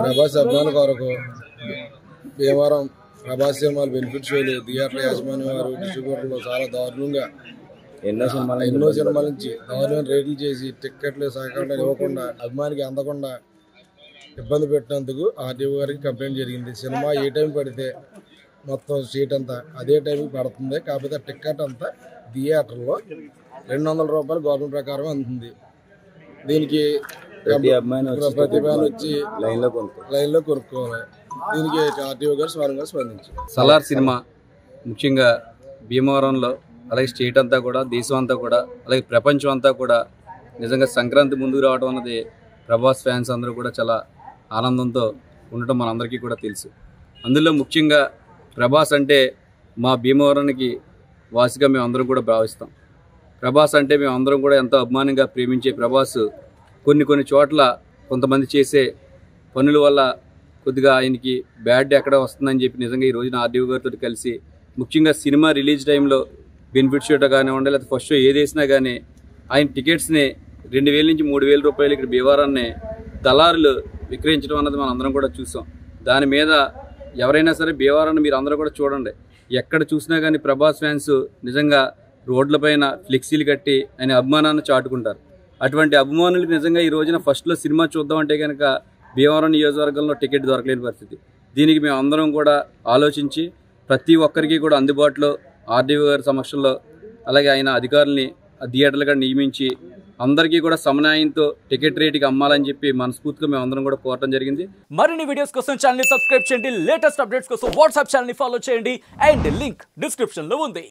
ప్రభాస్ అభిమానుల కొరకు భీమవరం ప్రభాస్ సినిమాలు బెనిఫిట్ షోలు థియేటర్ యాజమాన్యం వారు డిస్ట్రిబ్యూటర్లు చాలా దారుణంగా ఎన్నో సినిమాల నుంచి దారుణమైన రేట్లు చేసి టిక్కెట్లు సహకారం ఇవ్వకుండా అభిమానికి అందకుండా ఇబ్బంది పెట్టినందుకు ఆర్టీఓ గారికి కంప్లైంట్ జరిగింది. సినిమా ఏ టైం పడితే మొత్తం సీట్ అంతా అదే టైంకి పడుతుంది, కాకపోతే టిక్కెట్ అంతా థియేటర్లో 200 రూపాయలు గవర్నమెంట్ ప్రకారం అందుతుంది. దీనికి ప్రతి అభిమాని వచ్చి లైన్లో కొనుక్కోవాలి. దీనికి ఆర్టీఓ గారు స్వరంగా స్పందించారు. సలార్ సినిమా ముఖ్యంగా భీమవరంలో అలాగే స్టేట్ అంతా కూడా దేశం అంతా కూడా అలాగే ప్రపంచం అంతా కూడా నిజంగా సంక్రాంతి ముందుకు రావడం అన్నది ప్రభాస్ ఫ్యాన్స్ అందరూ కూడా చాలా ఆనందంతో ఉండటం మనందరికీ కూడా తెలుసు. అందులో ముఖ్యంగా ప్రభాస్ అంటే మా భీమవరానికి వాసిగా మేము అందరం కూడా భావిస్తాం. ప్రభాస్ అంటే మేము అందరం కూడా ఎంతో అభిమానంగా ప్రేమించే ప్రభాస్ కొన్ని చోట్ల కొంతమంది చేసే పనుల వల్ల కొద్దిగా ఆయనకి బ్యాడ్ ఎక్కడ వస్తుందని చెప్పి నిజంగా ఈ రోజున ఆర్డీఓ గారితో కలిసి ముఖ్యంగా సినిమా రిలీజ్ టైంలో బెనిఫిట్ షోట్ కానివ్వండి లేకపోతే ఫస్ట్ షో ఏది వేసినా కానీ ఆయన టికెట్స్ని 2000 నుంచి 3000 రూపాయలు ఇక్కడ భీమవరాన్ని దళారులు విక్రయించడం అన్నది మనం అందరం కూడా చూసాం. దాని మీద ఎవరైనా సరే భీమవరాన్ని మీరు అందరూ కూడా చూడండి, ఎక్కడ చూసినా కానీ ప్రభాస్ ఫ్యాన్స్ నిజంగా రోడ్లపైన ఫ్లెక్సీలు కట్టి ఆయన అభిమానాన్ని చాటుకుంటారు. అటువంటి అభిమానులకు నిజంగా ఈ రోజున ఫస్ట్లో సినిమా చూద్దామంటే కనుక భీమవరం నియోజకవర్గంలో టికెట్ దొరకలేని పరిస్థితి. దీనికి మేము అందరం కూడా ఆలోచించి ప్రతి ఒక్కరికి కూడా అందుబాటులో ఆర్డీఓ గారి సమక్షంలో అలాగే ఆయన అధికారుల్ని థియేటర్లుగా నియమించి అందరికీ కూడా సమన్యాయంతో టికెట్ రేటుకి అమ్మాలని చెప్పి మనస్ఫూర్తిగా మేము అందరం కూడా కోరటం జరిగింది. మరిన్ని వీడియోస్ కోసం ఛానల్ ని సబ్స్క్రైబ్ చేయండి, లేటెస్ట్ అప్డేట్స్ కోసం వాట్సాప్ ఛానల్ ని ఫాలో చేయండి అండ్ లింక్ డిస్క్రిప్షన్ లో ఉంది.